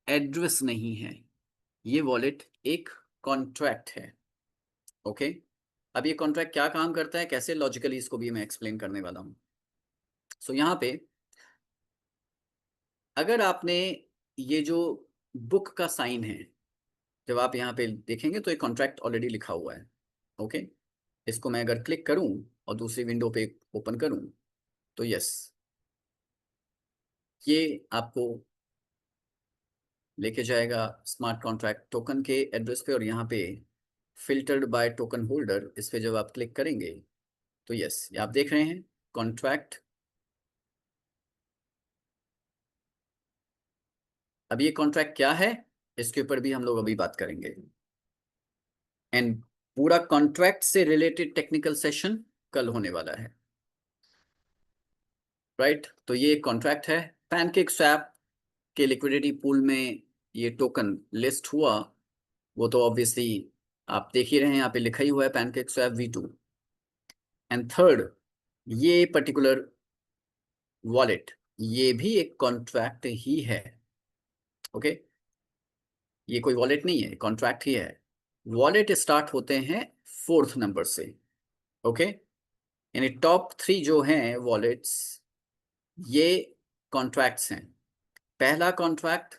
Address नहीं है, ये वॉलेट एक कॉन्ट्रैक्ट है। ओके, अब ये कॉन्ट्रैक्ट क्या काम करता है, कैसे, लॉजिकली इसको भी मैं एक्सप्लेन करने वाला हूँ। सो यहाँ पे अगर आपने ये जो बुक का साइन है, जब आप यहाँ पे देखेंगे तो एक कॉन्ट्रैक्ट ऑलरेडी लिखा हुआ है। ओके, इसको मैं अगर क्लिक करूं और दूसरी विंडो पे ओपन करूं तो यस, ये आपको लेके जाएगा स्मार्ट कॉन्ट्रैक्ट टोकन के एड्रेस पे, और यहाँ पे फिल्टर्ड बाय टोकन होल्डर, इस पे जब आप क्लिक करेंगे तो यस, ये आप देख रहे हैं कॉन्ट्रैक्ट। अब ये कॉन्ट्रैक्ट क्या है, इसके ऊपर भी हम लोग अभी बात करेंगे। एंड पूरा कॉन्ट्रैक्ट से रिलेटेड टेक्निकल सेशन कल होने वाला है। राइट, तो ये कॉन्ट्रैक्ट है। पैनकेक स्वैप के लिक्विडिटी पूल में ये टोकन लिस्ट हुआ, वो तो ऑब्वियसली आप देख ही रहे हैं, यहाँ पे लिखा ही हुआ है pancake swap V2। And third, ये पर्टिकुलर वॉलेट, ये भी एक कॉन्ट्रैक्ट ही है। ओके, ये कोई वॉलेट नहीं है, कॉन्ट्रैक्ट ही है। वॉलेट स्टार्ट होते हैं 4th नंबर से। ओके, यानी टॉप 3 जो हैं वॉलेट्स, ये कॉन्ट्रैक्ट्स हैं। पहला कॉन्ट्रैक्ट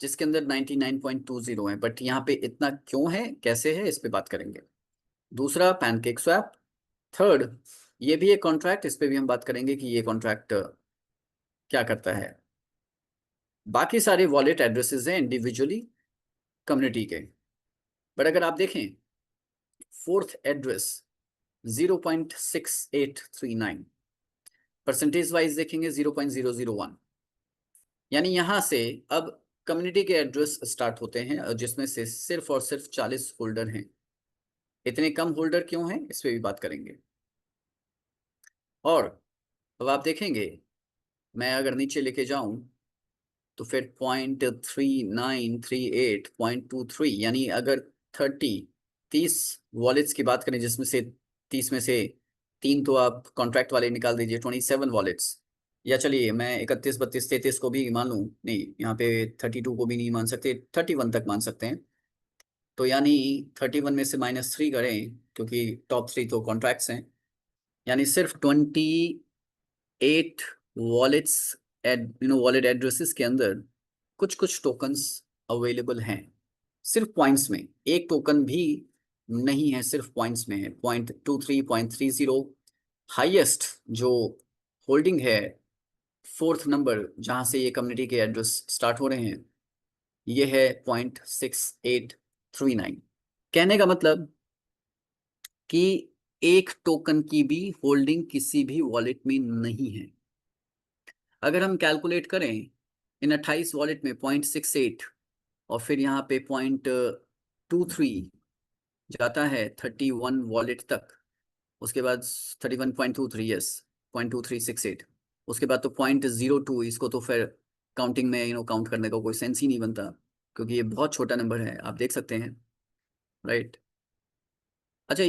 जिसके अंदर 99.20 है, बट यहाँ पे इतना क्यों है, कैसे है, इस पे बात करेंगे। दूसरा पैनकेक स्वैप। थर्ड, ये भी एक कॉन्ट्रैक्ट, इस पे भी हम बात करेंगे कि ये कॉन्ट्रैक्ट क्या करता है। बाकी सारे वॉलेट एड्रेसेस हैं इंडिविजुअली कम्युनिटी के, बट अगर आप देखें 4th एड्रेस 0.6839, परसेंटेज वाइज देखेंगे 0.001, यानी यहां से अब कम्युनिटी के एड्रेस स्टार्ट होते हैं, और जिसमें से सिर्फ और सिर्फ 40 होल्डर हैं। इतने कम होल्डर क्यों हैं, इस पे भी बात करेंगे। और अब आप देखेंगे, मैं अगर नीचे लेके जाऊं तो फिर 0.3938.23, यानी अगर 30 वॉलेट्स की बात करें, जिसमें से 30 में से 3 तो आप कॉन्ट्रैक्ट वाले निकाल दीजिए, 27 वॉलेट्स, या चलिए मैं 31 32 33 को भी मान लूँ, नहीं यहाँ पे 32 को भी नहीं मान सकते, 31 तक मान सकते हैं। तो यानी 31 में से -3 करें, क्योंकि टॉप 3 तो कॉन्ट्रैक्ट्स हैं, यानी सिर्फ 28 वॉलेट्स वॉलेट एड्रेसेस के अंदर कुछ कुछ टोकन्स अवेलेबल हैं। सिर्फ पॉइंट्स में, एक टोकन भी नहीं है, सिर्फ पॉइंट्स में है 0.23 0.30। हाईएस्ट जो होल्डिंग है 4th नंबर जहां से ये कम्युनिटी के एड्रेस स्टार्ट हो रहे हैं, ये है 0.6839। कहने का मतलब कि एक टोकन की भी होल्डिंग किसी भी वॉलेट में नहीं है। अगर हम कैलकुलेट करें, इन 28 वॉलेट में 0.68, और फिर यहाँ पे 0.23 जाता है 31 वॉलेट तक, उसके बाद 31.23, यस 0.2368, उसके बाद तो 0.02, इसको तो फिर काउंटिंग में काउंट करने का कोई सेंस ही नहीं बनता, क्योंकि ये बहुत छोटा नंबर है, आप देख सकते हैं। राइट, अच्छा,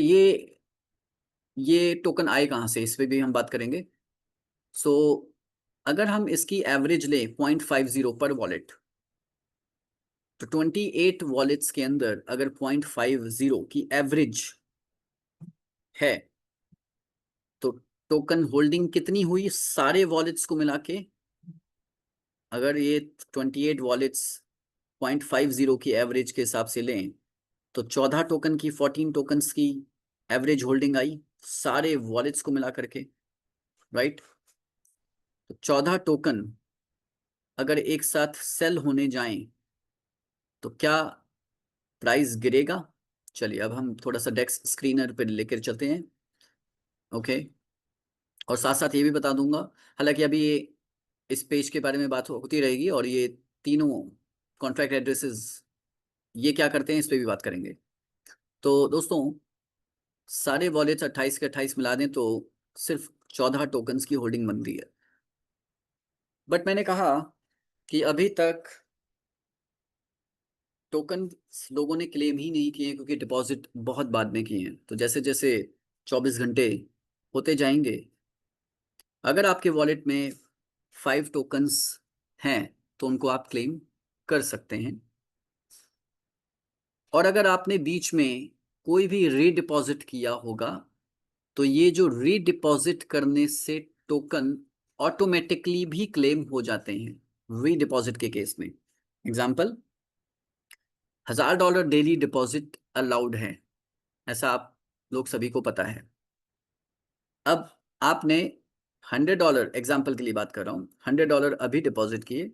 ये टोकन आए कहाँ से, इस पे भी हम बात करेंगे। सो अगर हम इसकी एवरेज ले 0.50 पर वॉलेट, तो 28 वॉलेट्स के अंदर अगर 0.50 की एवरेज है, तो टोकन होल्डिंग कितनी हुई सारे वॉलेट्स को मिला के। अगर ये 28 वॉलेट्स 0.50 की एवरेज के हिसाब से लें, तो 14 टोकन की, 14 टोकन्स की एवरेज होल्डिंग आई सारे वॉलेट्स को मिला करके। राइट, तो 14 टोकन अगर एक साथ सेल होने जाएं तो क्या प्राइस गिरेगा। चलिए अब हम थोड़ा सा डेस्क स्क्रीनर पर लेकर चलते हैं। ओके, और साथ साथ ये भी बता दूंगा, हालांकि अभी ये इस पेज के बारे में बात होती रहेगी, और ये तीनों कॉन्ट्रैक्ट एड्रेसेस ये क्या करते हैं, इस पे भी बात करेंगे। तो दोस्तों, सारे वॉलेट्स 28 के 28 मिला दें तो सिर्फ 14 टोकन्स की होल्डिंग बनती है। बट मैंने कहा कि अभी तक टोकन लोगों ने क्लेम ही नहीं किए, क्योंकि डिपॉजिट बहुत बाद में किए हैं। तो जैसे जैसे 24 घंटे होते जाएंगे, अगर आपके वॉलेट में 5 टोकन्स हैं तो उनको आप क्लेम कर सकते हैं। और अगर आपने बीच में कोई भी रीडिपॉजिट किया होगा तो ये जो रीडिपॉजिट करने से टोकन ऑटोमेटिकली भी क्लेम हो जाते हैं रीडिपॉजिट के केस में। एग्जाम्पल, $1000 डेली डिपॉजिट अलाउड है, ऐसा आप लोग सभी को पता है। अब आपने $100, एग्जाम्पल के लिए बात कर रहा हूं, $100 अभी डिपॉजिट किए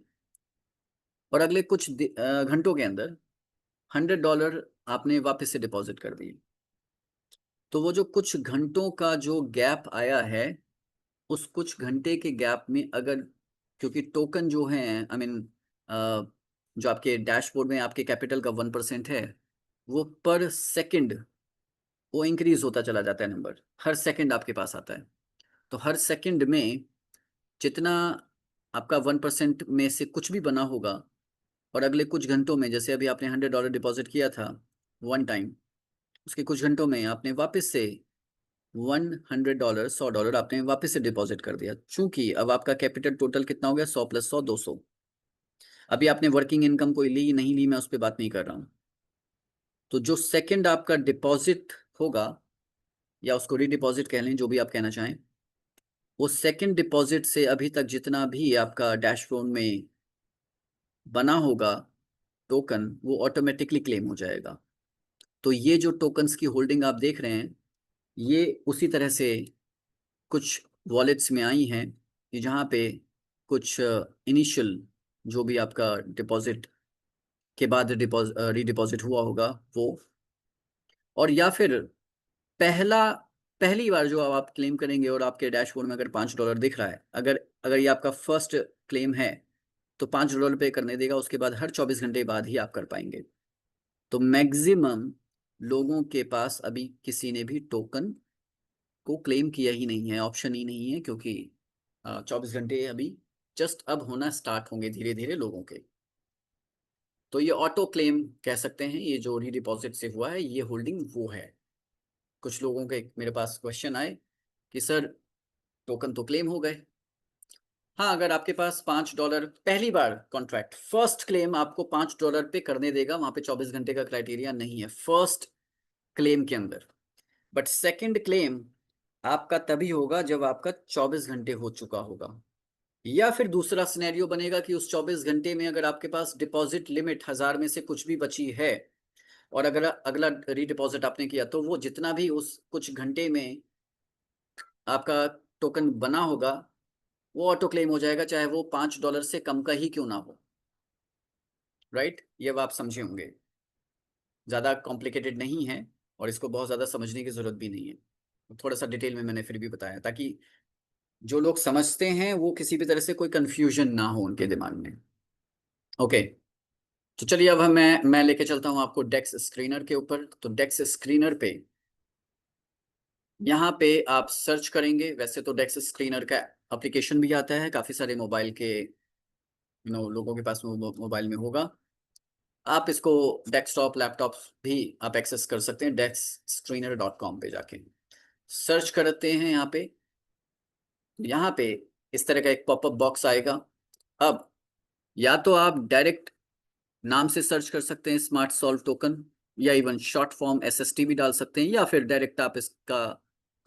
और अगले कुछ घंटों के अंदर $100 आपने वापस से डिपॉजिट कर दिए। तो वो जो कुछ घंटों का जो गैप आया है, उस कुछ घंटे के गैप में अगर, क्योंकि टोकन जो है आई मीन जो आपके डैशबोर्ड में आपके कैपिटल का 1% है, वो पर सेकंड वो इंक्रीज होता चला जाता है, नंबर हर सेकंड आपके पास आता है। तो हर सेकंड में जितना आपका 1% में से कुछ भी बना होगा और अगले कुछ घंटों में, जैसे अभी आपने $100 डिपॉजिट किया था वन टाइम, उसके कुछ घंटों में आपने वापस से $100 $100 आपने वापस से डिपॉजिट कर दिया। चूंकि अब आपका कैपिटल टोटल कितना हो गया, 100 + 100 200। अभी आपने वर्किंग इनकम कोई ली नहीं ली, मैं उस पर बात नहीं कर रहा हूँ। तो जो सेकंड आपका डिपॉजिट होगा, या उसको रीडिपॉजिट कह लें, जो भी आप कहना चाहें, वो सेकंड डिपॉजिट से अभी तक जितना भी आपका डैशबोर्ड में बना होगा टोकन, वो ऑटोमेटिकली क्लेम हो जाएगा। तो ये जो टोकन्स की होल्डिंग आप देख रहे हैं, ये उसी तरह से कुछ वॉलेट्स में आई हैं कि जहाँ पे कुछ इनिशियल जो भी आपका डिपॉजिट के बाद रीडिपॉजिट हुआ होगा वो, और या फिर पहली बार जो आप क्लेम करेंगे और आपके डैशबोर्ड में अगर $5 दिख रहा है, अगर अगर ये आपका फर्स्ट क्लेम है तो $5 पे करने देगा, उसके बाद हर 24 घंटे बाद ही आप कर पाएंगे। तो मैक्सिमम लोगों के पास अभी किसी ने भी टोकन को क्लेम किया ही नहीं है, ऑप्शन ही नहीं है, क्योंकि 24 घंटे अभी जस्ट अब होना स्टार्ट होंगे धीरे धीरे लोगों के। तो ये ऑटो क्लेम कह सकते हैं, ये जो रीडिपॉजिट से हुआ है ये होल्डिंग वो है। कुछ लोगों के मेरे पास क्वेश्चन आए कि सर टोकन तो क्लेम हो गए। हाँ, अगर आपके पास $5 पहली बार कॉन्ट्रैक्ट, फर्स्ट क्लेम आपको $5 पे करने देगा, वहां पे 24 घंटे का क्राइटेरिया नहीं है फर्स्ट क्लेम के अंदर। बट सेकंड क्लेम आपका तभी होगा जब आपका 24 घंटे हो चुका होगा। या फिर दूसरा सिनेरियो बनेगा कि उस 24 घंटे में अगर आपके पास डिपॉजिट लिमिट 1000 में से कुछ भी बची है और अगर अगला रीडिपॉजिट आपने किया, तो वो जितना भी उस कुछ घंटे में आपका टोकन बना होगा वो ऑटो क्लेम हो जाएगा, चाहे वो $5 से कम का ही क्यों ना हो। राइट, ये अब आप समझे होंगे, ज़्यादा कॉम्प्लिकेटेड नहीं है और इसको बहुत ज़्यादा समझने की ज़रूरत भी नहीं है। थोड़ा सा डिटेल में मैंने फिर भी बताया ताकि जो लोग समझते हैं वो किसी भी तरह से कोई कंफ्यूजन ना हो उनके दिमाग में। ओके, तो चलिए अब मैं लेके चलता हूँ आपको डेक्स स्क्रीनर के ऊपर। तो डेक्स स्क्रीनर पे यहाँ पे आप सर्च करेंगे, वैसे तो डेक्स स्क्रीनर का एप्लीकेशन भी आता है, काफ़ी सारे मोबाइल के लोगों के पास मोबाइल में होगा। आप इसको डेस्कटॉप लैपटॉप भी आप एक्सेस कर सकते हैं, DexScreener.com पे जाके सर्च करते हैं। यहाँ पे इस तरह का एक पॉपअप बॉक्स आएगा। अब या तो आप डायरेक्ट नाम से सर्च कर सकते हैं स्मार्ट सॉल्व टोकन, या इवन शॉर्ट फॉर्म SST भी डाल सकते हैं, या फिर डायरेक्ट आप इसका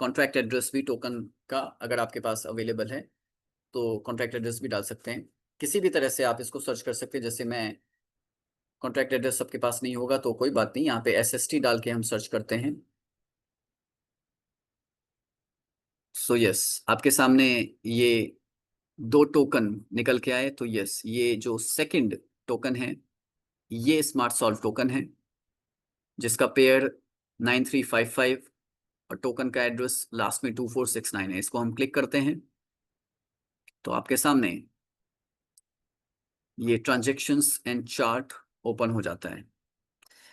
कॉन्ट्रैक्ट एड्रेस भी टोकन का अगर आपके पास अवेलेबल है तो कॉन्ट्रैक्ट एड्रेस भी डाल सकते हैं। किसी भी तरह से आप इसको सर्च कर सकते हैं। जैसे मैं कॉन्ट्रैक्ट एड्रेस सबके पास नहीं होगा तो कोई बात नहीं, यहाँ पे SST डाल के हम सर्च करते हैं। सो यस, आपके सामने ये दो टोकन निकल के आए। तो यस, ये जो सेकंड टोकन है ये स्मार्ट सॉल्व टोकन है, जिसका पेयर 9355 और टोकन का एड्रेस लास्ट में 2469 है। इसको हम क्लिक करते हैं तो आपके सामने ये ट्रांजेक्शन्स एंड चार्ट ओपन हो जाता है।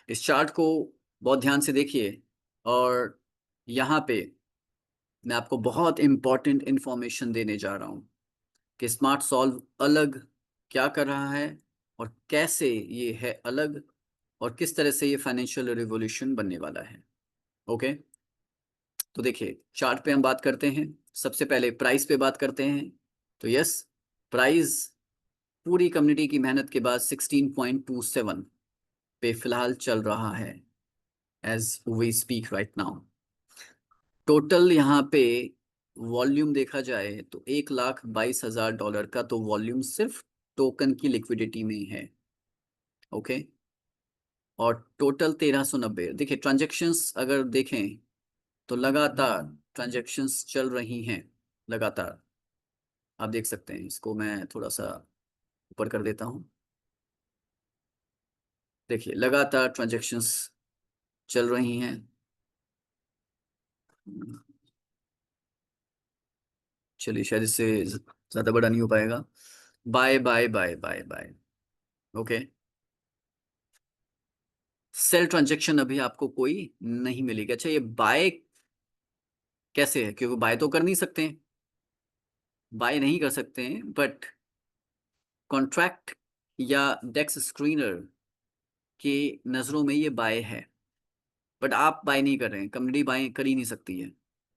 इस चार्ट को बहुत ध्यान से देखिए और यहाँ पे मैं आपको बहुत इंपॉर्टेंट इंफॉर्मेशन देने जा रहा हूँ कि स्मार्ट सॉल्व अलग क्या कर रहा है और कैसे ये है अलग, और किस तरह से ये फाइनेंशियल रिवॉल्यूशन बनने वाला है। ओके, तो देखिए चार्ट पे हम बात करते हैं। सबसे पहले प्राइस पे बात करते हैं। तो यस, प्राइस पूरी कम्युनिटी की मेहनत के बाद 16.27 पे फिलहाल चल रहा है as we speak right now. Total यहाँ पे वॉल्यूम देखा जाए तो 1,22,000 डॉलर का तो वॉल्यूम सिर्फ टोकन की लिक्विडिटी में है। ओके, और टोटल 1390। देखिए ट्रांजेक्शन्स अगर देखें तो लगातार ट्रांजेक्शन्स चल रही हैं लगातार। आप देख सकते हैं, इसको मैं थोड़ा सा ऊपर कर देता हूँ। देखिए लगातार ट्रांजेक्शन्स चल रही हैं। चलिए शायद इससे ज़्यादा बड़ा नहीं हो पाएगा। Bye bye bye bye bye. Okay, sale transaction अभी आपको कोई नहीं मिलेगी। अच्छा, ये बाय कैसे है? क्योंकि बाय तो कर नहीं सकते हैं, बाय नहीं कर सकते हैं, बट कॉन्ट्रैक्ट या डेक्स स्क्रीनर के नज़रों में ये बाय है। बट आप बाय नहीं कर रहे हैं, कम्युनिटी बाय कर ही नहीं सकती है।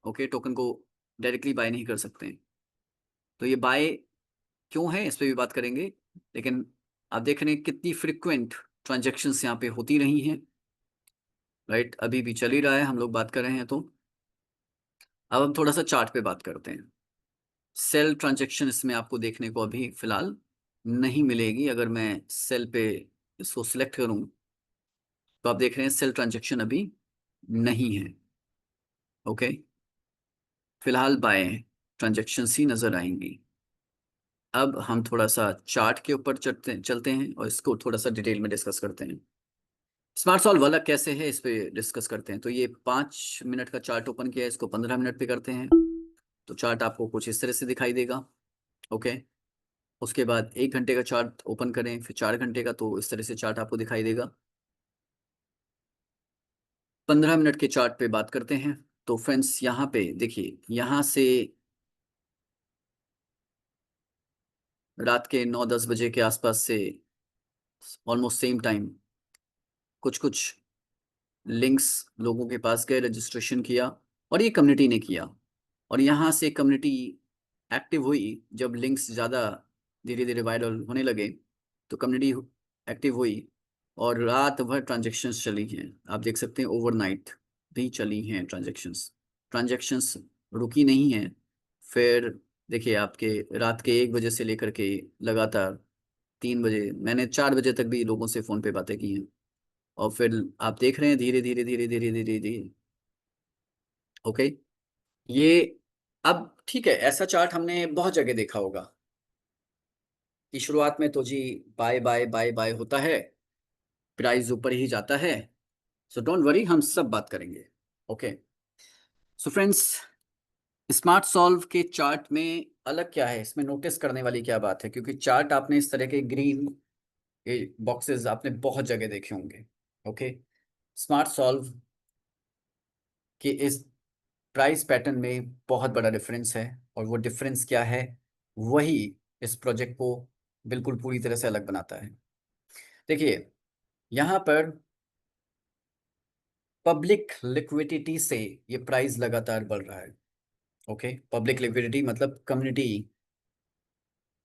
ओके, टोकन को डायरेक्टली बाय नहीं कर सकते हैं। तो ये बाय क्यों है, इस पर भी बात करेंगे। लेकिन आप देख रहे हैं कितनी फ्रिक्वेंट ट्रांजेक्शन्स यहाँ पे होती रही हैं। राइट, अभी भी चल ही रहा है, हम लोग बात कर रहे हैं। तो अब हम थोड़ा सा चार्ट पे बात करते हैं। सेल ट्रांजेक्शन इसमें आपको देखने को अभी फिलहाल नहीं मिलेगी। अगर मैं सेल पे इसको सिलेक्ट करूं तो आप देख रहे हैं सेल ट्रांजेक्शन अभी नहीं है। ओके, फिलहाल बाय ट्रांजेक्शन्स ही नजर आएंगी। अब हम थोड़ा सा चार्ट के ऊपर चलते हैं और इसको थोड़ा सा डिटेल में डिस्कस करते हैं। स्मार्ट सॉल्व वाला कैसे है, इस पे डिस्कस करते हैं। तो ये 5 मिनट का चार्ट ओपन किया है, इसको 15 मिनट पे करते हैं तो चार्ट आपको कुछ इस तरह से दिखाई देगा। ओके, उसके बाद 1 घंटे का चार्ट ओपन करें, फिर 4 घंटे का, तो इस तरह से चार्ट आपको दिखाई देगा। 15 मिनट के चार्ट पे बात करते हैं। तो फ्रेंड्स यहाँ पे देखिए, यहाँ से रात के 9-10 बजे के आसपास से ऑलमोस्ट सेम टाइम कुछ कुछ लिंक्स लोगों के पास गए, रजिस्ट्रेशन किया और ये कम्युनिटी ने किया। और यहाँ से कम्युनिटी एक्टिव हुई जब लिंक्स ज़्यादा धीरे धीरे वायरल होने लगे, तो कम्युनिटी एक्टिव हुई और रात भर ट्रांजेक्शन्स चली हैं। आप देख सकते हैं ओवरनाइट भी चली हैं ट्रांजेक्शन्स। ट्रांजेक्शन्स रुकी नहीं हैं। फिर देखिए आपके रात के 1 बजे से लेकर के लगातार 3 बजे, मैंने 4 बजे तक भी लोगों से फ़ोन पे बातें की हैं। और फिर आप देख रहे हैं धीरे धीरे धीरे धीरे धीरे धीरे। ओके, ये अब ठीक है, ऐसा चार्ट हमने बहुत जगह देखा होगा कि शुरुआत में तो जी बाय बाय बाय बाय होता है, प्राइस ऊपर ही जाता है। सो डोंट वरी, हम सब बात करेंगे। Okay, so friends, smart solve के चार्ट में अलग क्या है, इसमें नोटिस करने वाली क्या बात है? क्योंकि चार्ट आपने इस तरह के ग्रीन बॉक्सेस आपने बहुत जगह देखे होंगे। ओके, स्मार्ट सॉल्व के इस प्राइस पैटर्न में बहुत बड़ा डिफरेंस है, और वो डिफरेंस क्या है, वही इस प्रोजेक्ट को बिल्कुल पूरी तरह से अलग बनाता है। देखिए यहाँ पर पब्लिक लिक्विडिटी से ये प्राइस लगातार बढ़ रहा है। ओके, पब्लिक लिक्विडिटी मतलब कम्युनिटी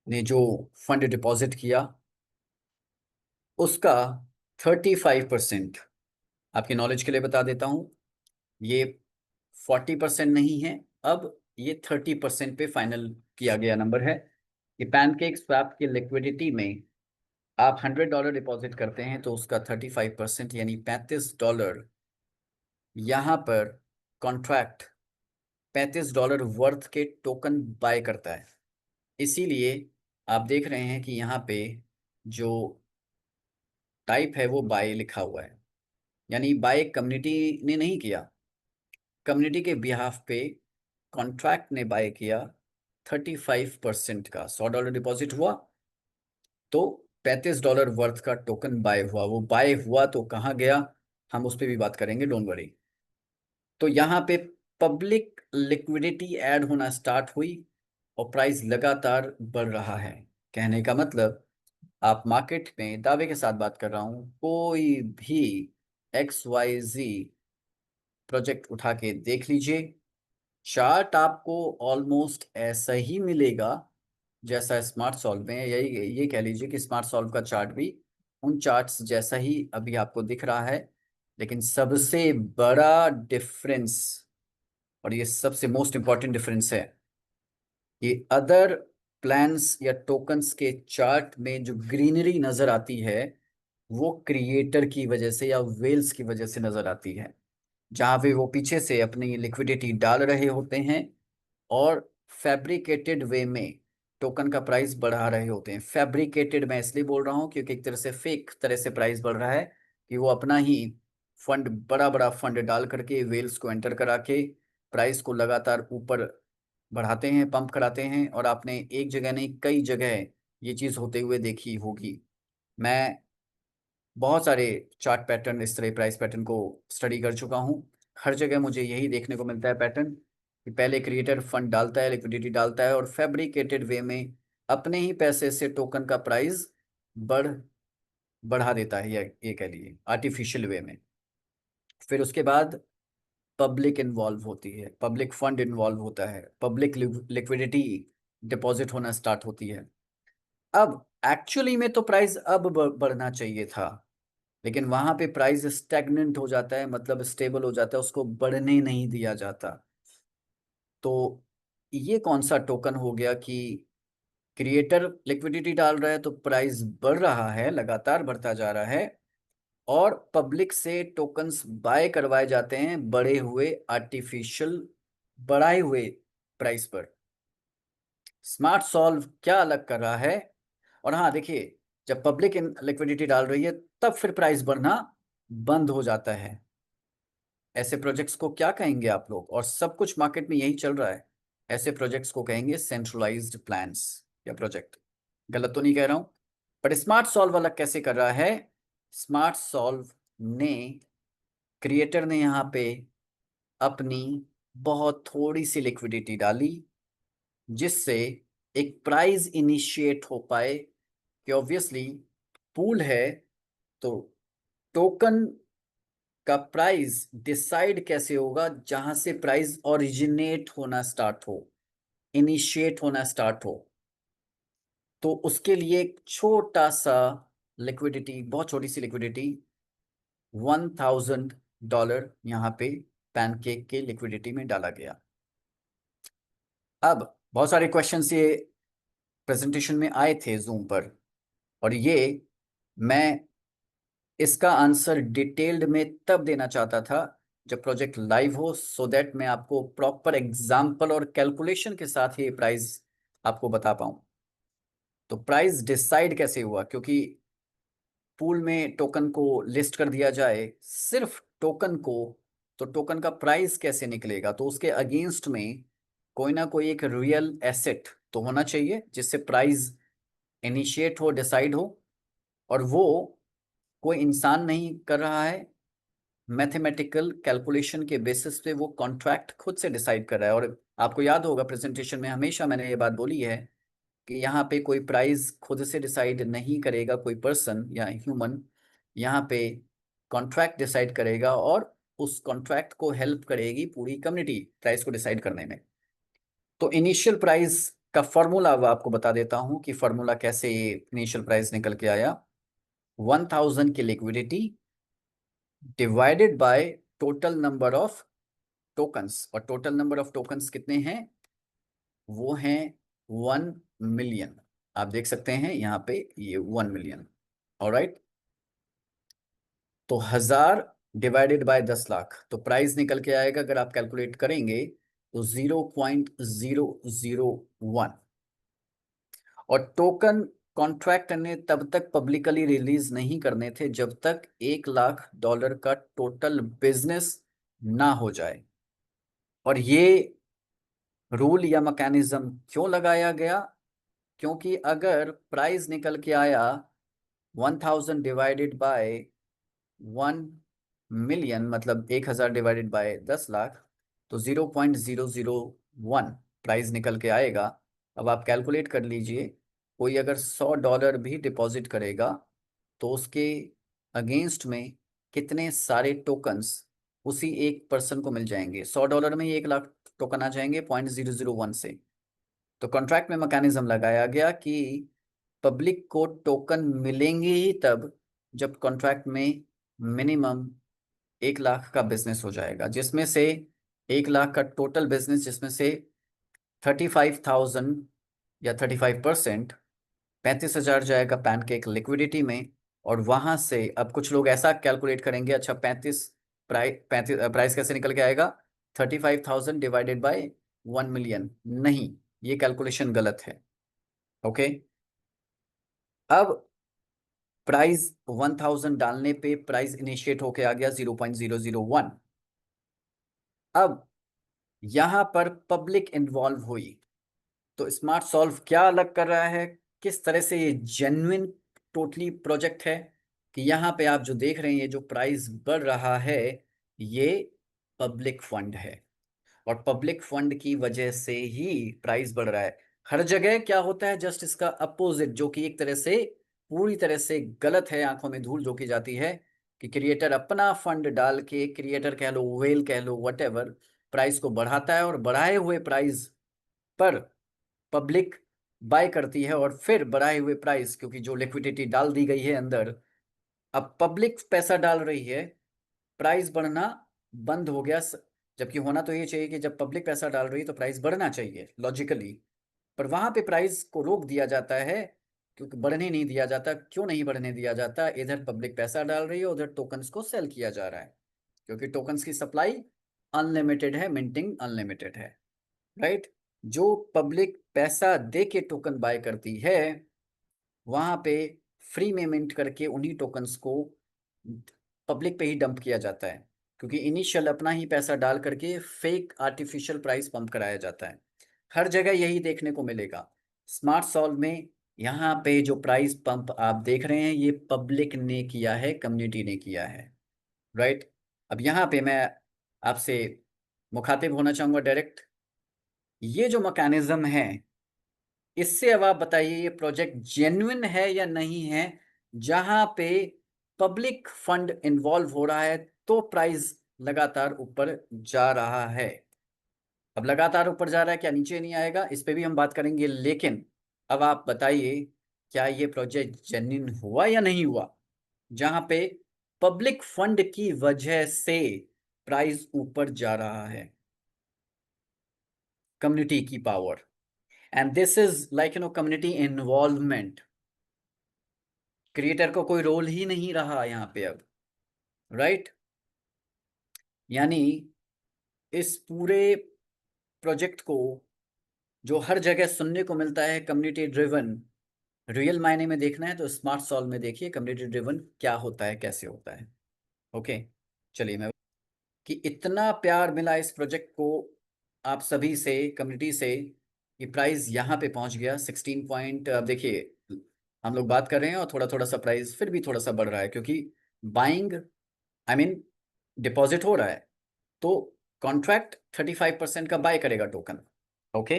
ने जो फंड डिपॉजिट किया उसका 35%। आपकी नॉलेज के लिए बता देता हूँ, ये 40% नहीं है, अब ये 30% पे फाइनल किया गया नंबर है कि पैनकेक स्वैप की लिक्विडिटी में आप $100 डिपॉजिट करते हैं तो उसका 35% यानी $35 यहाँ पर कॉन्ट्रैक्ट $35 वर्थ के टोकन बाय करता है। इसीलिए आप देख रहे हैं कि यहाँ पे जो टाइप है वो बाय लिखा हुआ है, यानी बाय कम्युनिटी ने नहीं किया, कम्युनिटी के बिहाफ पे कॉन्ट्रैक्ट ने बाय किया। 35% का $100 डिपॉजिट हुआ तो $35 वर्थ का टोकन बाय हुआ। वो बाय हुआ तो कहाँ गया, हम उस पर भी बात करेंगे, डोंट वरी। तो यहाँ पे पब्लिक लिक्विडिटी ऐड होना स्टार्ट हुई और प्राइस लगातार बढ़ रहा है। कहने का मतलब, आप मार्केट में दावे के साथ बात कर रहा हूँ, कोई भी XYZ प्रोजेक्ट उठा के देख लीजिए, चार्ट आपको ऑलमोस्ट ऐसा ही मिलेगा जैसा स्मार्ट सॉल्व में, यही ये कह लीजिए कि स्मार्ट सॉल्व का चार्ट भी उन चार्ट्स जैसा ही अभी आपको दिख रहा है। लेकिन सबसे बड़ा डिफरेंस, और ये सबसे मोस्ट इंपॉर्टेंट डिफरेंस है, कि अदर प्लान्स या टोकन्स के चार्ट में जो ग्रीनरी नजर आती है वो क्रिएटर की वजह से या वेल्स की वजह से नजर आती है, जहां पे वो पीछे से अपनी लिक्विडिटी डाल रहे होते हैं और फैब्रिकेटेड वे में टोकन का प्राइस बढ़ा रहे होते हैं। फैब्रिकेटेड मैं इसलिए बोल रहा हूँ क्योंकि एक तरह से फेक तरह से प्राइस बढ़ रहा है, कि वो अपना ही फंड, बड़ा बड़ा फंड डाल करके वेल्स को एंटर करा के प्राइस को लगातार ऊपर बढ़ाते हैं, पंप कराते हैं। और आपने एक जगह नहीं कई जगह ये चीज़ होते हुए देखी होगी। मैं बहुत सारे चार्ट पैटर्न, इस तरह प्राइस पैटर्न को स्टडी कर चुका हूँ। हर जगह मुझे यही देखने को मिलता है पैटर्न, कि पहले क्रिएटर फंड डालता है, लिक्विडिटी डालता है और फैब्रिकेटेड वे में अपने ही पैसे से टोकन का प्राइस बढ़ बढ़ा देता है, ये कह लीजिए आर्टिफिशियल वे में। फिर उसके बाद पब्लिक इन्वॉल्व होती है, पब्लिक फंड इन्वॉल्व होता है, पब्लिक लिक्विडिटी डिपॉजिट होना स्टार्ट होती है। अब एक्चुअली में तो प्राइस अब बढ़ना चाहिए था, लेकिन वहां पे प्राइस स्टैग्नेंट हो जाता है, मतलब स्टेबल हो जाता है, उसको बढ़ने नहीं दिया जाता। तो ये कौन सा टोकन हो गया कि क्रिएटर लिक्विडिटी डाल रहा है तो प्राइस बढ़ रहा है, लगातार बढ़ता जा रहा है, और पब्लिक से टोकन्स बाय करवाए जाते हैं बढ़े हुए आर्टिफिशियल, बढ़ाए हुए प्राइस पर। स्मार्ट सॉल्व क्या अलग कर रहा है? और हाँ देखिए, जब पब्लिक लिक्विडिटी डाल रही है तब फिर प्राइस बढ़ना बंद हो जाता है। ऐसे प्रोजेक्ट्स को क्या कहेंगे आप लोग? और सब कुछ मार्केट में यही चल रहा है। ऐसे प्रोजेक्ट्स को कहेंगे सेंट्रलाइज्ड प्लान्स या प्रोजेक्ट। गलत तो नहीं कह रहा हूं? बट स्मार्ट सॉल्व अलग कैसे कर रहा है? स्मार्ट सॉल्व ने, क्रिएटर ने यहाँ पे अपनी बहुत थोड़ी सी लिक्विडिटी डाली, जिससे एक प्राइस इनिशिएट हो पाए, कि ऑब्वियसली पूल है तो टोकन का प्राइस डिसाइड कैसे होगा? जहां से प्राइस ओरिजिनेट होना स्टार्ट हो, इनिशिएट होना स्टार्ट हो। तो उसके लिए एक छोटा सा लिक्विडिटी, बहुत छोटी सी लिक्विडिटी, $1,000 यहाँ पे पैनकेक के लिक्विडिटी में डाला गया। अब बहुत सारे क्वेश्चंस ये प्रेजेंटेशन में आए थे जूम पर, और ये मैं इसका आंसर डिटेल्ड में तब देना चाहता था जब प्रोजेक्ट लाइव हो, सो दैट मैं आपको प्रॉपर एग्जाम्पल और कैलकुलेशन के साथ ये प्राइस आपको बता पाऊं। तो प्राइस डिसाइड कैसे हुआ? क्योंकि पूल में टोकन को लिस्ट कर दिया जाए, सिर्फ टोकन को, तो टोकन का प्राइस कैसे निकलेगा? तो उसके अगेंस्ट में कोई ना कोई एक रियल एसेट तो होना चाहिए जिससे प्राइस इनिशिएट हो, डिसाइड हो। और वो कोई इंसान नहीं कर रहा है, मैथमेटिकल कैलकुलेशन के बेसिस पे वो कॉन्ट्रैक्ट खुद से डिसाइड कर रहा है। और आपको याद होगा प्रेजेंटेशन में हमेशा मैंने ये बात बोली है कि यहाँ पे कोई प्राइस खुद से डिसाइड नहीं करेगा, कोई पर्सन या ह्यूमन। यहाँ पे कॉन्ट्रैक्ट डिसाइड करेगा, और उस कॉन्ट्रैक्ट को हेल्प करेगी पूरी कम्युनिटी प्राइस को डिसाइड करने में। तो इनिशियल प्राइस का फॉर्मूला अब आपको बता देता हूँ कि फॉर्मूला कैसे इनिशियल प्राइस निकल के आया। 1,000 की liquidity divided by total number of tokens, और टोटल नंबर ऑफ टोकन्स कितने हैं? वो हैं 1 मिलियन। आप देख सकते हैं यहाँ पे ये 1 मिलियन। ऑलराइट, तो 1,000 डिवाइडेड बाय 10 लाख, तो प्राइस निकल के आएगा अगर आप कैलकुलेट करेंगे तो 0.001। और टोकन कॉन्ट्रैक्ट ने तब तक पब्लिकली रिलीज नहीं करने थे जब तक $1,00,000 का टोटल बिजनेस ना हो जाए। और ये रूल या मैकेनिज्म क्यों लगाया गया? क्योंकि अगर प्राइस निकल के आया 1,000 डिवाइडेड बाय 1 मिलियन, मतलब 1,000 डिवाइडेड बाय 10 लाख, तो 0.001 प्राइस निकल के आएगा। अब आप कैलकुलेट कर लीजिए, कोई अगर $100 भी डिपॉजिट करेगा तो उसके अगेंस्ट में कितने सारे टोकन्स उसी एक पर्सन को मिल जाएंगे? $100 में ही 1 लाख टोकन आ जाएंगे 0.001 से। तो कॉन्ट्रैक्ट में मैकेनिज्म लगाया गया कि पब्लिक को टोकन मिलेंगे ही तब जब कॉन्ट्रैक्ट में मिनिमम 1 लाख का बिजनेस हो जाएगा, जिसमें से 1 लाख का टोटल बिजनेस, जिसमें से 35,000 या 35%, 35,000 जाएगा पैनकेक लिक्विडिटी में। और वहां से अब कुछ लोग ऐसा कैलकुलेट करेंगे, अच्छा 35 प्राइस कैसे निकल के आएगा, 35,000 डिवाइडेड बाय 1 मिलियन। नहीं, ये कैलकुलेशन गलत है। ओके, अब प्राइस 1,000 डालने पे प्राइस इनिशिएट होके आ गया 0.001। अब यहां पर पब्लिक इन्वॉल्व हुई, तो स्मार्ट सॉल्व क्या अलग कर रहा है, किस तरह से ये जेन्युइन टोटली प्रोजेक्ट है कि यहाँ पे आप जो देख रहे हैं ये जो प्राइस बढ़ रहा है ये पब्लिक फंड है, और पब्लिक फंड की वजह से ही प्राइस बढ़ रहा है। हर जगह क्या होता है, जस्ट इसका अपोजिट, जो कि एक तरह से पूरी तरह से गलत है, आंखों में धूल झोंकी जाती है कि क्रिएटर अपना फंड डाल के, क्रिएटर कह लो, वेल कह लो, वटेवर, प्राइस को बढ़ाता है और बढ़ाए हुए प्राइस पर पब्लिक बाय करती है, और फिर बढ़ाए हुए प्राइस, क्योंकि जो लिक्विडिटी डाल दी गई है अंदर, अब पब्लिक पैसा डाल रही है, प्राइस बढ़ना बंद हो गया। जबकि होना तो ये चाहिए कि जब पब्लिक पैसा डाल रही है तो प्राइस बढ़ना चाहिए लॉजिकली, पर वहां पे प्राइस को रोक दिया जाता है, क्योंकि बढ़ने नहीं दिया जाता। क्यों नहीं बढ़ने दिया जाता, इधर पब्लिक पैसा डाल रही है, उधर टोकन्स को सेल किया जा रहा है, क्योंकि टोकन्स की सप्लाई अनलिमिटेड है, मिंटिंग अनलिमिटेड है, राइट। जो पब्लिक पैसा दे के टोकन बाय करती है, वहां पे फ्री में मिंट करके उन्हीं टोकन्स को पब्लिक पे ही डंप किया जाता है, क्योंकि इनिशियल अपना ही पैसा डाल करके फेक आर्टिफिशियल प्राइस पंप कराया जाता है। हर जगह यही देखने को मिलेगा। स्मार्ट सॉल्व में यहाँ पे जो प्राइस पंप आप देख रहे हैं ये पब्लिक ने किया है, कम्युनिटी ने किया है, राइट। अब यहाँ पे मैं आपसे मुखातिब होना चाहूंगा डायरेक्ट, ये जो मैकेनिज्म है, इससे अब आप बताइए ये प्रोजेक्ट जेन्युइन है या नहीं है, जहां पे पब्लिक फंड इन्वॉल्व हो रहा है तो प्राइस लगातार ऊपर जा रहा है। अब लगातार ऊपर जा रहा है, क्या नीचे नहीं आएगा, इस पे भी हम बात करेंगे, लेकिन अब आप बताइए क्या ये प्रोजेक्ट जेन्युइन हुआ या नहीं हुआ, जहां पे पब्लिक फंड की वजह से प्राइस ऊपर जा रहा है। कम्युनिटी की power, and this is like community involvement. Creator को कोई रोल ही नहीं रहा यहाँ पे अब, राइट। यानी इस पूरे प्रोजेक्ट को जो हर जगह सुनने को मिलता है कम्युनिटी ड्रिवन, रियल मायने में देखना है तो स्मार्ट सॉल्व में देखिए कम्युनिटी ड्रिवन क्या होता है, कैसे होता है। ओके, चलिए मैं कि इतना प्यार मिला इस प्रोजेक्ट को आप सभी से, कम्युनिटी से, कि प्राइस यहाँ पे पहुंच गया 16 पॉइंट। अब देखिए हम लोग बात कर रहे हैं और थोड़ा थोड़ा सा प्राइस फिर भी थोड़ा सा बढ़ रहा है, क्योंकि बाइंग, आई मीन डिपॉजिट हो रहा है, तो कॉन्ट्रैक्ट 35% का बाय करेगा टोकन। ओके,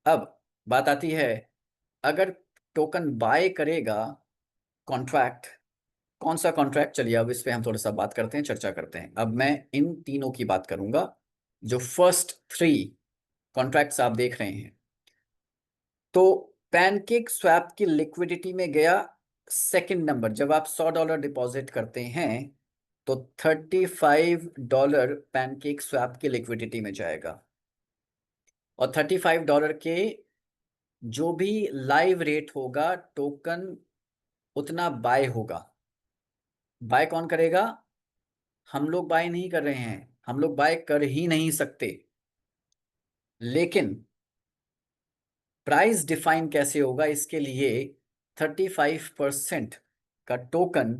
अब बात आती है, अगर टोकन बाय करेगा कॉन्ट्रैक्ट, कौन सा कॉन्ट्रैक्ट, चलिए अब इस पे हम थोड़ा सा बात करते हैं, चर्चा करते हैं। अब मैं इन तीनों की बात करूंगा, जो फर्स्ट 3 कॉन्ट्रैक्ट्स आप देख रहे हैं। तो पैनकेक स्वैप की लिक्विडिटी में गया सेकंड नंबर, जब आप $100 डिपॉजिट करते हैं तो $35 पैनकेक स्वैप की लिक्विडिटी में जाएगा, और $35 के जो भी लाइव रेट होगा टोकन उतना बाय होगा। बाय कौन करेगा, हम लोग बाय नहीं कर रहे हैं, हम लोग बाय कर ही नहीं सकते, लेकिन प्राइस डिफाइन कैसे होगा, इसके लिए 35% का टोकन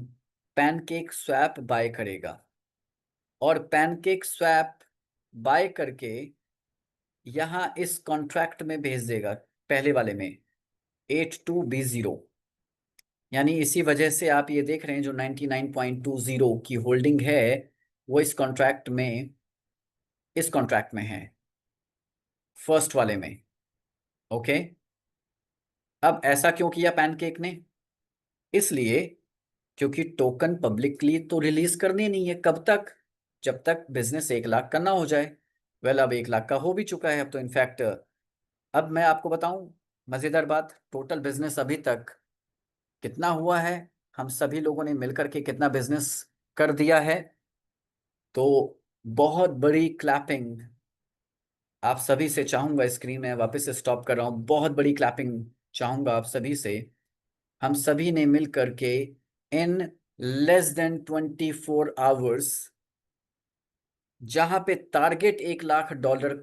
पैनकेक स्वैप बाय करेगा, और पैनकेक स्वैप बाय करके यहां इस कॉन्ट्रैक्ट में भेज देगा, पहले वाले में 82B0। यानी इसी वजह से आप ये देख रहे हैं जो 99.20 की होल्डिंग है वो इस कॉन्ट्रैक्ट में है, फर्स्ट वाले में। ओके, अब ऐसा क्यों किया पैनकेक ने, इसलिए क्योंकि टोकन पब्लिकली तो रिलीज करनी नहीं है, कब तक, जब तक बिजनेस 1 लाख का ना हो जाए। वेल अब 1 लाख का हो भी चुका है, अब तो इनफैक्ट अब मैं आपको बताऊं मजेदार बात, टोटल बिजनेस अभी तक कितना हुआ है, हम सभी लोगों ने मिलकर के कितना बिजनेस कर दिया है। तो बहुत बड़ी क्लैपिंग आप सभी से चाहूंगा, स्क्रीन में वापस से स्टॉप कर रहा हूं, बहुत बड़ी क्लैपिंग चाहूंगा आप सभी से। हम सभी ने मिल करके इन less than 24 hours, जहां पे टारगेट $1 लाख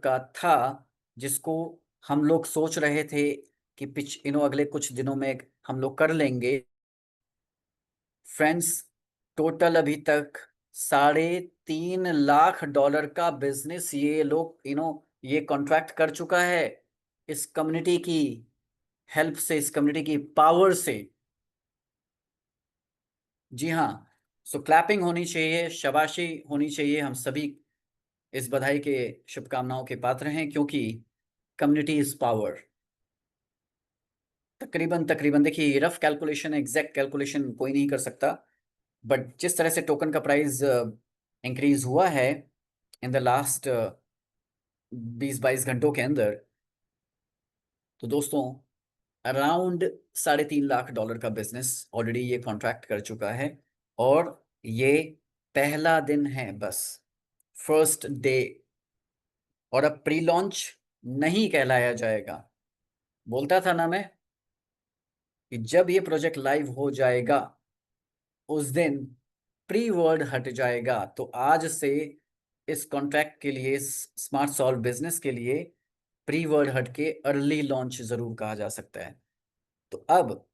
का था, जिसको हम लोग सोच रहे थे कि अगले कुछ दिनों में हम लोग कर लेंगे, फ्रेंड्स, टोटल अभी तक $3.5 लाख का बिजनेस ये लोग ये कॉन्ट्रैक्ट कर चुका है, इस कम्युनिटी की हेल्प से, इस कम्युनिटी की पावर से। जी हाँ, सो क्लैपिंग होनी चाहिए, शाबाशी होनी चाहिए, हम सभी इस बधाई के शुभकामनाओं के पात्र हैं, क्योंकि कम्युनिटी इज पावर। तकरीबन तकरीबन देखिए, रफ कैलकुलेशन, एग्जैक्ट कैलकुलेशन कोई नहीं कर सकता, बट जिस तरह से टोकन का प्राइस इंक्रीज हुआ है इन द लास्ट 20-22 घंटों के अंदर, तो दोस्तों अराउंड $3.5 लाख का बिजनेस ऑलरेडी ये कॉन्ट्रैक्ट कर चुका है। और ये पहला दिन है बस, फर्स्ट डे। और अब प्री लॉन्च नहीं कहलाया जाएगा। बोलता था ना मैं कि जब ये प्रोजेक्ट लाइव हो जाएगा उस दिन प्री वर्ड हट जाएगा। तो आज से इस कॉन्ट्रैक्ट के लिए, स्मार्ट सॉल्व बिजनेस के लिए, प्री वर्ड हट के अर्ली लॉन्च जरूर कहा जा सकता है। तो अब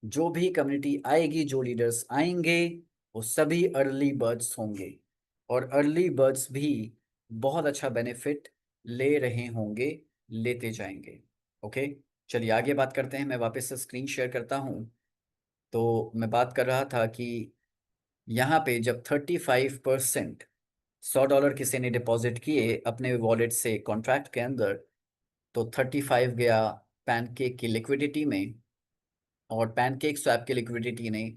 जो भी कम्युनिटी आएगी, जो लीडर्स आएंगे, वो सभी अर्ली बर्ड्स होंगे, और अर्ली बर्ड्स भी बहुत अच्छा बेनिफिट ले रहे होंगे, लेते जाएंगे। ओके, चलिए आगे बात करते हैं। मैं वापस से स्क्रीन शेयर करता हूं। तो मैं बात कर रहा था कि यहाँ पे जब 35% $100 किसी ने डिपॉजिट किए अपने वॉलेट से कॉन्ट्रैक्ट के अंदर, तो 35 गया पैनकेक की लिक्विडिटी में, और पैनकेक स्वैप की लिक्विडिटी ने,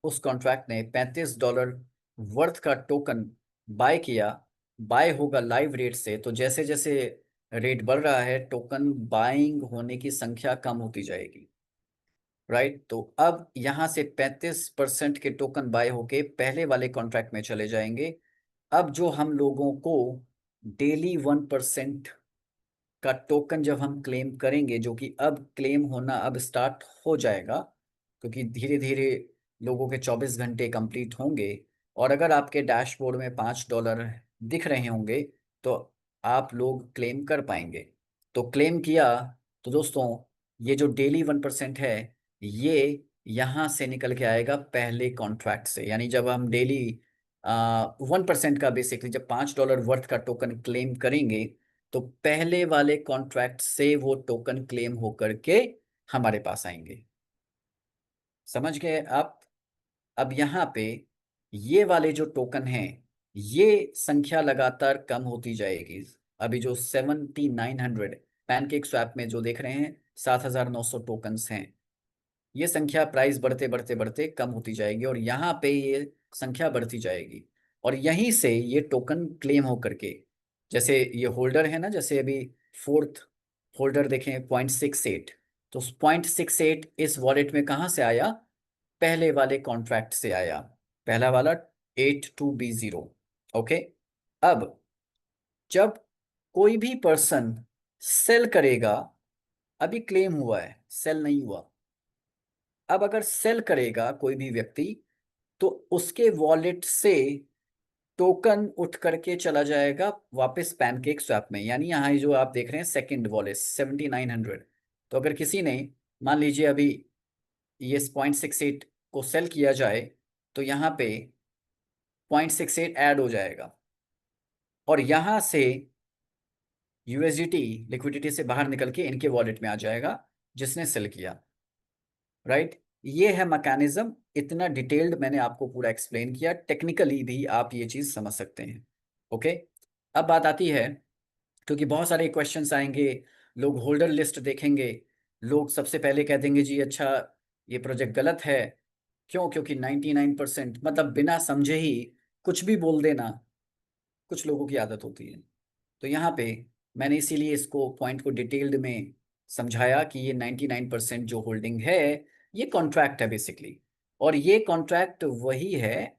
उस कॉन्ट्रैक्ट ने $35 वर्थ का टोकन बाय किया। बाय होगा लाइव रेट से, तो जैसे जैसे रेट बढ़ रहा है टोकन बाइंग होने की संख्या कम होती जाएगी, राइट। तो अब यहाँ से 35% के टोकन बाय होके पहले वाले कॉन्ट्रैक्ट में चले जाएंगे। अब जो हम लोगों को डेली 1% का टोकन जब हम क्लेम करेंगे, जो कि अब क्लेम होना अब स्टार्ट हो जाएगा, क्योंकि धीरे धीरे लोगों के 24 घंटे कंप्लीट होंगे, और अगर आपके डैशबोर्ड में $5 दिख रहे होंगे तो आप लोग क्लेम कर पाएंगे। तो क्लेम किया तो दोस्तों, ये जो डेली 1% है, ये यहाँ से निकल के आएगा पहले कॉन्ट्रैक्ट से। यानी जब हम डेली 1% का, बेसिकली जब $5 वर्थ का टोकन क्लेम करेंगे, तो पहले वाले कॉन्ट्रैक्ट से वो टोकन क्लेम होकर के हमारे पास आएंगे। समझ गए आप? अब यहाँ पे ये वाले जो टोकन हैं, ये संख्या लगातार कम होती जाएगी। अभी जो 7900 पैनकेक स्वैप में जो देख रहे हैं, 7900 टोकन्स हैं, ये संख्या प्राइस बढ़ते बढ़ते बढ़ते कम होती जाएगी, और यहाँ पे ये संख्या बढ़ती जाएगी, और यहीं से ये टोकन क्लेम हो करके, जैसे ये होल्डर है ना, जैसे अभी फोर्थ होल्डर देखें 0.68, तो 0.68 इस वॉलेट में कहाँ से आया? पहले वाले कॉन्ट्रैक्ट से आया, पहला वाला 82B0। ओके, अब जब कोई भी पर्सन सेल करेगा, अभी क्लेम हुआ है, सेल नहीं हुआ, अब अगर सेल करेगा कोई भी व्यक्ति, तो उसके वॉलेट से टोकन उठ करके चला जाएगा वापस पैनकेक स्वैप में। यानी यहाँ जो आप देख रहे हैं सेकंड वॉलेट 7900, तो अगर किसी ने मान लीजिए अभी ये 0.68 को सेल किया जाए, तो यहाँ पे 0.68 ऐड हो जाएगा, और यहाँ से यूएसडीटी लिक्विडिटी से बाहर निकल के इनके वॉलेट में आ जाएगा जिसने सेल किया, राइट। ये है मैकेनिज्म। इतना डिटेल्ड मैंने आपको पूरा एक्सप्लेन किया, टेक्निकली भी आप ये चीज समझ सकते हैं। ओके, अब बात आती है, क्योंकि बहुत सारे क्वेश्चंस आएंगे, लोग होल्डर लिस्ट देखेंगे, लोग सबसे पहले कह देंगे जी अच्छा ये प्रोजेक्ट गलत है। क्यों? क्योंकि 99% मतलब बिना समझे ही कुछ भी बोल देना कुछ लोगों की आदत होती है। तो यहाँ पे मैंने इसीलिए इसको पॉइंट को डिटेल्ड में समझाया कि ये 99% जो होल्डिंग है ये कॉन्ट्रैक्ट है बेसिकली, और ये कॉन्ट्रैक्ट वही है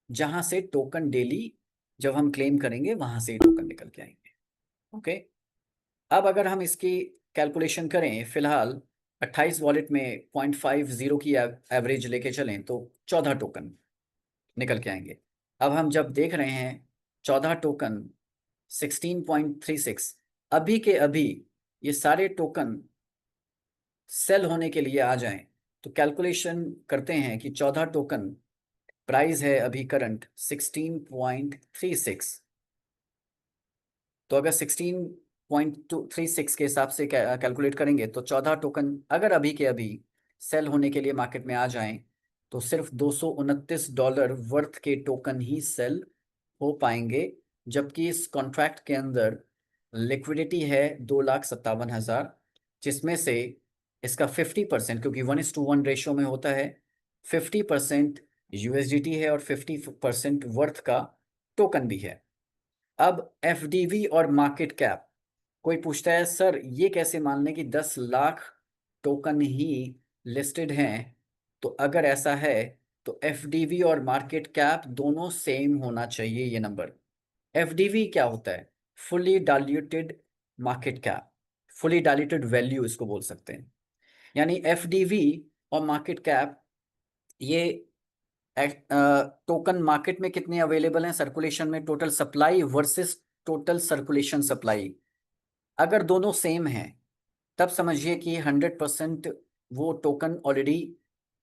जहां से टोकन डेली जब हम क्लेम करेंगे वहां से टोकन निकल के आएंगे। ओके, अब अगर हम इसकी कैलकुलेशन करें, फिलहाल 28 वॉलेट में 0.50 की एवरेज लेके चलें तो 14 टोकन निकल के आएंगे। अब हम जब देख रहे हैं 14 टोकन 16.36, अभी के अभी ये सारे टोकन सेल होने के लिए आ जाएं, तो कैलकुलेशन करते हैं कि 14 टोकन प्राइस है अभी करंट 16.36। तो अगर 16.36 के हिसाब से कैलकुलेट करेंगे तो 14 टोकन अगर अभी के अभी सेल होने के लिए मार्केट में आ जाएं तो सिर्फ $229 वर्थ के टोकन ही सेल हो पाएंगे, जबकि इस कॉन्ट्रैक्ट के अंदर लिक्विडिटी है 2,57,000, जिसमें से इसका 50%, क्योंकि 1:1 रेशो में होता है, 50% यूएसडीटी है और 50% वर्थ का टोकन भी है। अब एफडीवी और मार्केट कैप, कोई पूछता है सर ये कैसे मान लें कि 10 लाख टोकन ही लिस्टेड हैं, तो अगर ऐसा है तो एफडीवी और मार्केट कैप दोनों सेम होना चाहिए ये नंबर। एफडीवी क्या होता है? Fully diluted market cap, fully diluted value इसको बोल सकते हैं। यानी एफडीवी और मार्केट कैप ये टोकन मार्केट में कितने अवेलेबल हैं सर्कुलेशन में, total supply versus total circulation supply, अगर दोनों सेम हैं तब समझिए कि 100% वो टोकन ऑलरेडी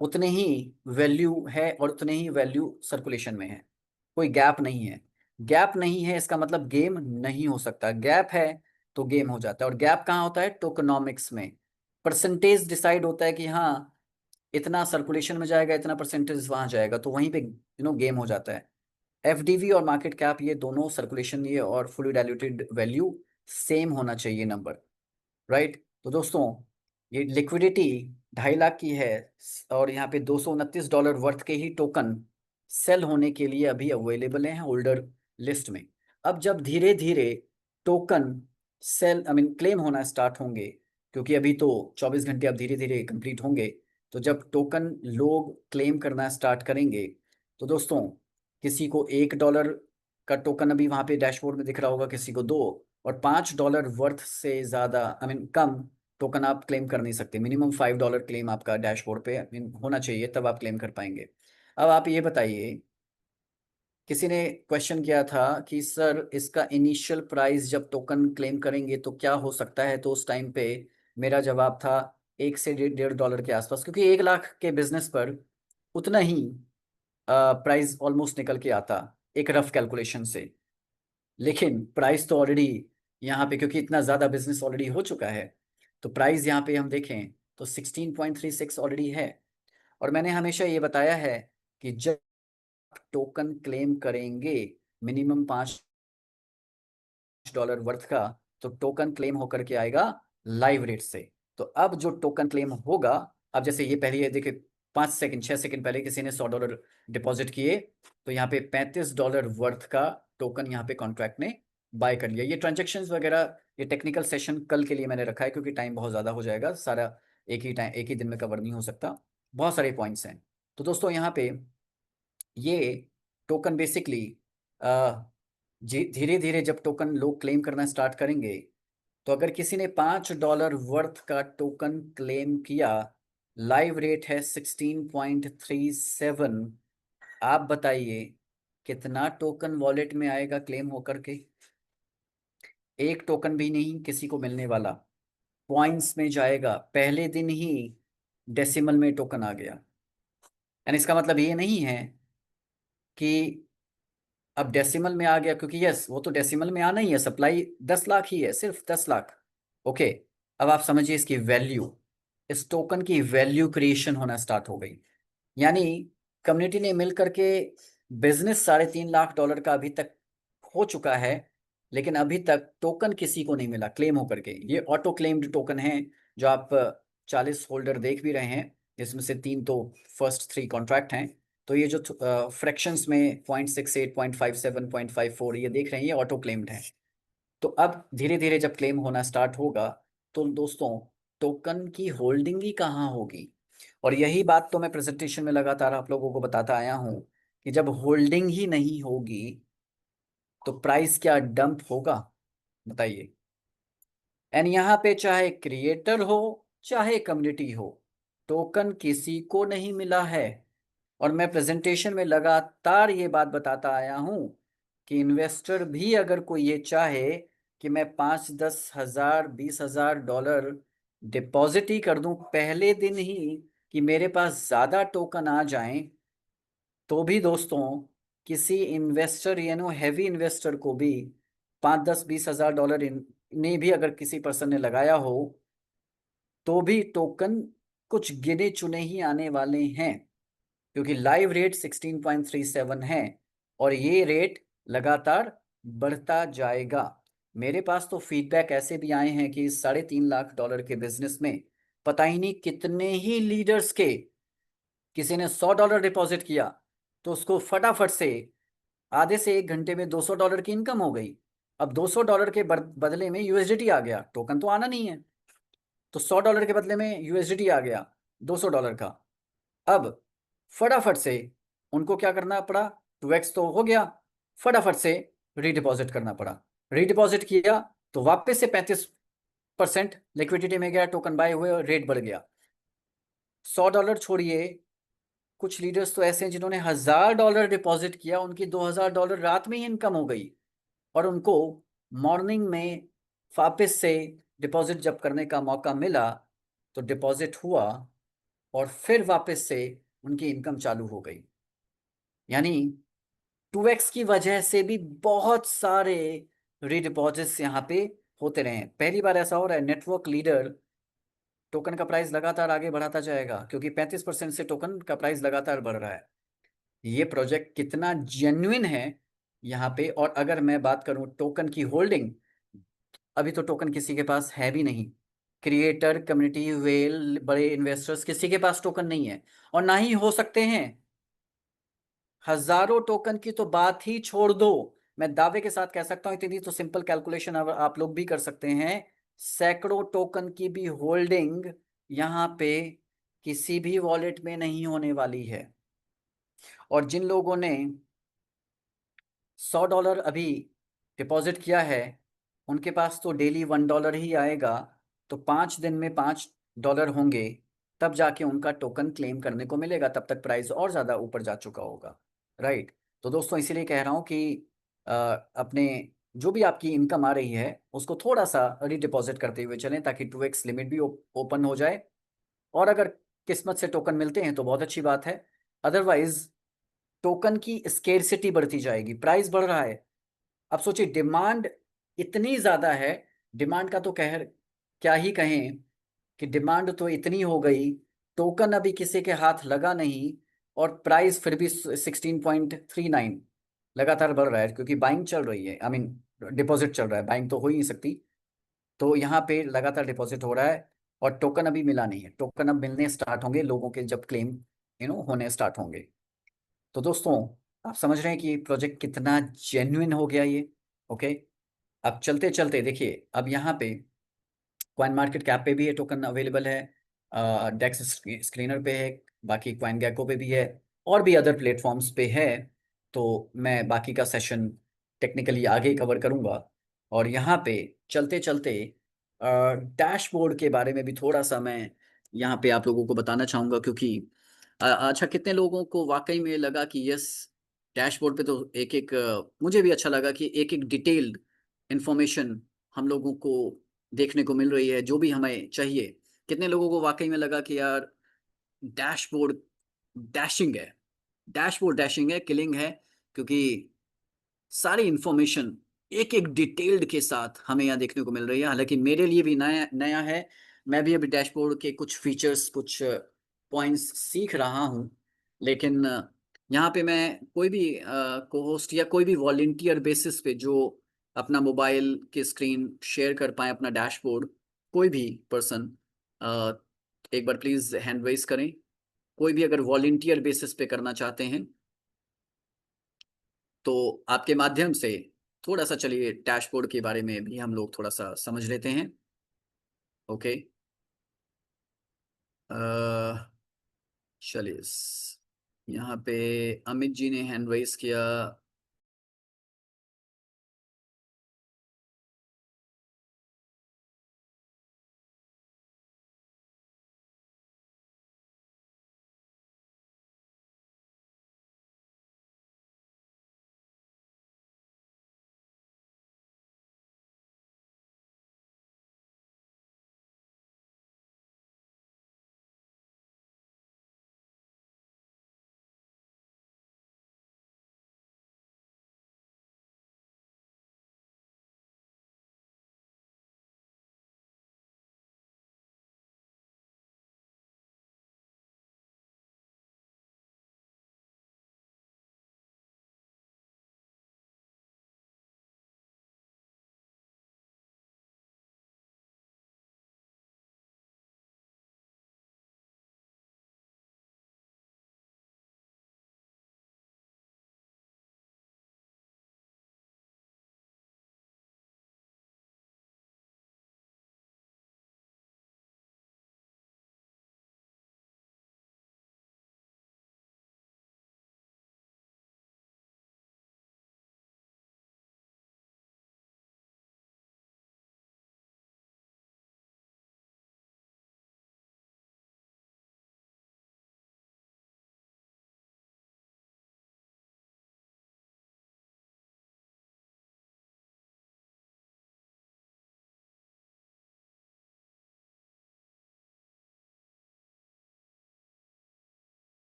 उतने ही वैल्यू है और उतने ही वैल्यू सर्कुलेशन में है, कोई गैप नहीं है। गैप नहीं है इसका मतलब गेम नहीं हो सकता, गैप है तो गेम हो जाता है। और गैप कहाँ होता है? टोकनॉमिक्स में परसेंटेज डिसाइड होता है कि हाँ इतना सर्कुलेशन में जाएगा, इतना परसेंटेज वहां जाएगा, तो वहीं पे गेम हो जाता है। एफडीवी और मार्केट कैप ये दोनों सर्कुलेशन ये और फुली डाइल्यूटेड वैल्यू सेम होना चाहिए नंबर, राइट। तो दोस्तों ये लिक्विडिटी 2.5 लाख की है और यहाँ पे $229 वर्थ के ही टोकन सेल होने के लिए अभी अवेलेबल हैं होल्डर लिस्ट में। अब जब धीरे धीरे टोकन सेल क्लेम होना स्टार्ट होंगे, क्योंकि अभी तो 24 घंटे अब धीरे धीरे कंप्लीट होंगे, तो जब टोकन लोग क्लेम करना स्टार्ट करेंगे तो दोस्तों किसी को $1 का टोकन अभी वहां पे डैशबोर्ड में दिख रहा होगा, किसी को 2, और $5 वर्थ से ज़्यादा कम टोकन आप क्लेम कर नहीं सकते। मिनिमम $5 क्लेम आपका डैशबोर्ड पे होना चाहिए, तब आप क्लेम कर पाएंगे। अब आप ये बताइए, किसी ने क्वेश्चन किया था कि सर इसका इनिशियल प्राइस जब टोकन क्लेम करेंगे तो क्या हो सकता है, तो उस टाइम पे मेरा जवाब था 1 से 1.5 डॉलर के आसपास, क्योंकि 1 लाख के बिजनेस पर उतना ही प्राइस ऑलमोस्ट निकल के आता एक रफ कैलकुलेशन से। लेकिन प्राइस तो ऑलरेडी यहाँ पे, क्योंकि इतना ज़्यादा बिजनेस ऑलरेडी हो चुका है, तो प्राइस यहाँ पे हम देखें तो 16.36 ऑलरेडी है। और मैंने हमेशा ये बताया है कि जब टोकन क्लेम करेंगे मिनिमम $5 वर्थ का, तो टोकन क्लेम होकर के आएगा लाइव रेट से। तो अब जो टोकन क्लेम होगा, अब जैसे ये पहले ये देखिए 5 सेकंड 6 सेकंड पहले किसी ने $100 डिपॉजिट किए, तो यहाँ पे $35 वर्थ का टोकन यहाँ पे कॉन्ट्रैक्ट ने बाय कर लिया। ये ट्रांजेक्शन्स वगैरह ये टेक्निकल सेशन कल के लिए मैंने रखा है, क्योंकि टाइम बहुत ज़्यादा हो जाएगा, सारा एक ही दिन में कवर नहीं हो सकता, बहुत सारे पॉइंट्स हैं। तो दोस्तों यहाँ पे ये टोकन बेसिकली धीरे धीरे जब टोकन लोग क्लेम करना स्टार्ट करेंगे, तो अगर किसी ने $5 वर्थ का टोकन क्लेम किया, लाइव रेट है 16.37, आप बताइए कितना टोकन वॉलेट में आएगा क्लेम होकर के? एक टोकन भी नहीं किसी को मिलने वाला, पॉइंट्स में जाएगा, पहले दिन ही डेसिमल में टोकन आ गया। यानी इसका मतलब ये नहीं है कि अब डेसिमल में आ गया, क्योंकि यस वो तो डेसिमल में आना ही है, सप्लाई 10 लाख ही है, सिर्फ 10 लाख। ओके, अब आप समझिए इसकी वैल्यू, इस टोकन की वैल्यू क्रिएशन होना स्टार्ट हो गई। यानी कम्युनिटी ने मिल करके बिजनेस $3.5 लाख का अभी तक हो चुका है, लेकिन अभी तक टोकन किसी को नहीं मिला क्लेम होकर के। ये ऑटो क्लेम्ड टोकन है जो आप 40 होल्डर देख भी रहे हैं, जिसमें से 3 तो फर्स्ट 3 कॉन्ट्रैक्ट हैं। तो ये जो फ्रैक्शंस में 0.68 0.57 0.54 ये देख रहे हैं, ये ऑटो क्लेम्ड है। तो अब धीरे धीरे जब क्लेम होना स्टार्ट होगा तो दोस्तों टोकन की होल्डिंग ही कहाँ होगी? और यही बात तो मैं प्रेजेंटेशन में लगातार आप लोगों को बताता आया हूं कि जब होल्डिंग ही नहीं होगी तो प्राइस क्या डंप होगा? बताइए। एंड यहाँ पे चाहे क्रिएटर हो चाहे कम्युनिटी हो, टोकन किसी को नहीं मिला है। और मैं प्रेजेंटेशन में लगातार ये बात बताता आया हूं कि इन्वेस्टर भी अगर कोई ये चाहे कि मैं 5-10 हज़ार $20,000 डिपॉजिट ही कर दूं पहले दिन ही कि मेरे पास ज्यादा टोकन आ जाएं, तो भी दोस्तों किसी इन्वेस्टर हैवी इन्वेस्टर को भी 5-10-20 हज़ार डॉलर ने भी अगर किसी पर्सन ने लगाया हो तो भी टोकन कुछ गिने चुने ही आने वाले हैं, क्योंकि लाइव रेट 16.37 है और ये रेट लगातार बढ़ता जाएगा। मेरे पास तो फीडबैक ऐसे भी आए हैं कि इस $3.5 लाख के बिजनेस में पता ही नहीं कितने ही लीडर्स के, किसी ने $100 डिपॉजिट किया तो उसको फटाफट से आधे से 1 घंटे में $200 की इनकम हो गई। अब $200 के बदले में यूएसडीटी आ गया, टोकन तो आना नहीं है, तो $100 के बदले में यूएसडीटी आ गया $200 का। अब फटाफट से उनको क्या करना पड़ा? 2x तो हो गया, फटाफट से रीडिपॉजिट करना पड़ा। रीडिपॉजिट किया तो वापस से 35% लिक्विडिटी में गया, टोकन बाय हुए और रेट बढ़ गया। $100 छोड़िए, कुछ लीडर्स तो ऐसे हैं जिन्होंने $1,000 डिपॉजिट किया, उनकी $2,000 रात में ही इनकम हो गई और उनको मॉर्निंग में वापस से डिपॉजिट जब करने का मौका मिला तो डिपॉजिट हुआ और फिर वापस से उनकी इनकम चालू हो गई। यानी 2x की वजह से भी बहुत सारे रीडिपॉजिट्स यहाँ पे होते रहे हैं। पहली बार ऐसा हो रहा है। नेटवर्क लीडर टोकन का प्राइस लगातार आगे बढ़ाता जाएगा क्योंकि 35% से टोकन का प्राइस लगातार बढ़ रहा है। ये प्रोजेक्ट कितना जेन्युइन है यहाँ पे। और अगर मैं बात करूं टोकन की होल्डिंग, अभी तो टोकन किसी के पास है भी नहीं। क्रिएटर, कम्युनिटी, वेल, बड़े इन्वेस्टर्स किसी के पास टोकन नहीं है और ना ही हो सकते हैं। हजारों टोकन की तो बात ही छोड़ दो, मैं दावे के साथ कह सकता हूं, इतनी तो सिंपल कैलकुलेशन आप लोग भी कर सकते हैं, सैकड़ों टोकन की भी होल्डिंग यहाँ पे किसी भी वॉलेट में नहीं होने वाली है। और जिन लोगों ने $100 अभी डिपॉजिट किया है उनके पास तो डेली $1 ही आएगा, तो 5 दिन में $5 होंगे, तब जाके उनका टोकन क्लेम करने को मिलेगा, तब तक प्राइस और ज़्यादा ऊपर जा चुका होगा। राइट। तो दोस्तों इसीलिए कह रहा हूँ कि अपने जो भी आपकी इनकम आ रही है उसको थोड़ा सा रीडिपॉजिट करते हुए चलें ताकि 2x लिमिट भी ओपन हो जाए। और अगर किस्मत से टोकन मिलते हैं तो बहुत अच्छी बात है, अदरवाइज टोकन की स्केर्सिटी बढ़ती जाएगी। प्राइस बढ़ रहा है, अब सोचिए डिमांड इतनी ज्यादा है। डिमांड का तो कह क्या ही कहें कि डिमांड तो इतनी हो गई, टोकन अभी किसी के हाथ लगा नहीं और प्राइस फिर भी 16.39 लगातार बढ़ रहा है क्योंकि बाइंग चल रही है। आई मीन डिपॉजिट चल रहा है, बाइंग तो हो ही नहीं सकती। तो यहाँ पे लगातार डिपॉजिट हो रहा है और टोकन अभी मिला नहीं है। टोकन अब मिलने स्टार्ट होंगे लोगों के जब क्लेम होने स्टार्ट होंगे। तो दोस्तों आप समझ रहे हैं कि प्रोजेक्ट कितना जेन्युइन हो गया ये। ओके। अब चलते चलते देखिए, अब यहाँ पे कॉइन मार्केट कैप पे भी ये टोकन अवेलेबल है, डेक्स स्क्रीनर पे है, बाकी कॉइन गैको पे भी है और भी अदर प्लेटफॉर्म्स पे है। तो मैं बाकी का सेशन टेक्निकली आगे कवर करूंगा। और यहाँ पे चलते चलते डैशबोर्ड के बारे में भी थोड़ा सा मैं यहाँ पे आप लोगों को बताना चाहूँगा, क्योंकि अच्छा कितने लोगों को वाकई में लगा कि यस डैशबोर्ड पे तो एक एक मुझे भी अच्छा लगा कि एक एक डिटेल्ड इंफॉर्मेशन हम लोगों को देखने को मिल रही है जो भी हमें चाहिए। कितने लोगों को वाकई में लगा कि यार डैशबोर्ड डैशिंग है, डैशबोर्ड डैशिंग है, किलिंग है, क्योंकि सारी इंफॉर्मेशन एक एक डिटेल्ड के साथ हमें यहाँ देखने को मिल रही है। हालांकि मेरे लिए भी नया नया है, मैं भी अभी डैशबोर्ड के कुछ फीचर्स, कुछ पॉइंट्स सीख रहा हूँ। लेकिन यहाँ पे मैं कोई भी को होस्ट या कोई भी वॉलेंटियर बेसिस पे जो अपना मोबाइल की स्क्रीन शेयर कर पाए अपना डैशबोर्ड, कोई भी पर्सन एक बार प्लीज हैंड रेज करें। कोई भी अगर वॉलेंटियर बेसिस पे करना चाहते हैं तो आपके माध्यम से थोड़ा सा चलिए डैशबोर्ड के बारे में भी हम लोग थोड़ा सा समझ लेते हैं। ओके। चलिए यहाँ पे अमित जी ने हैंड रेस किया।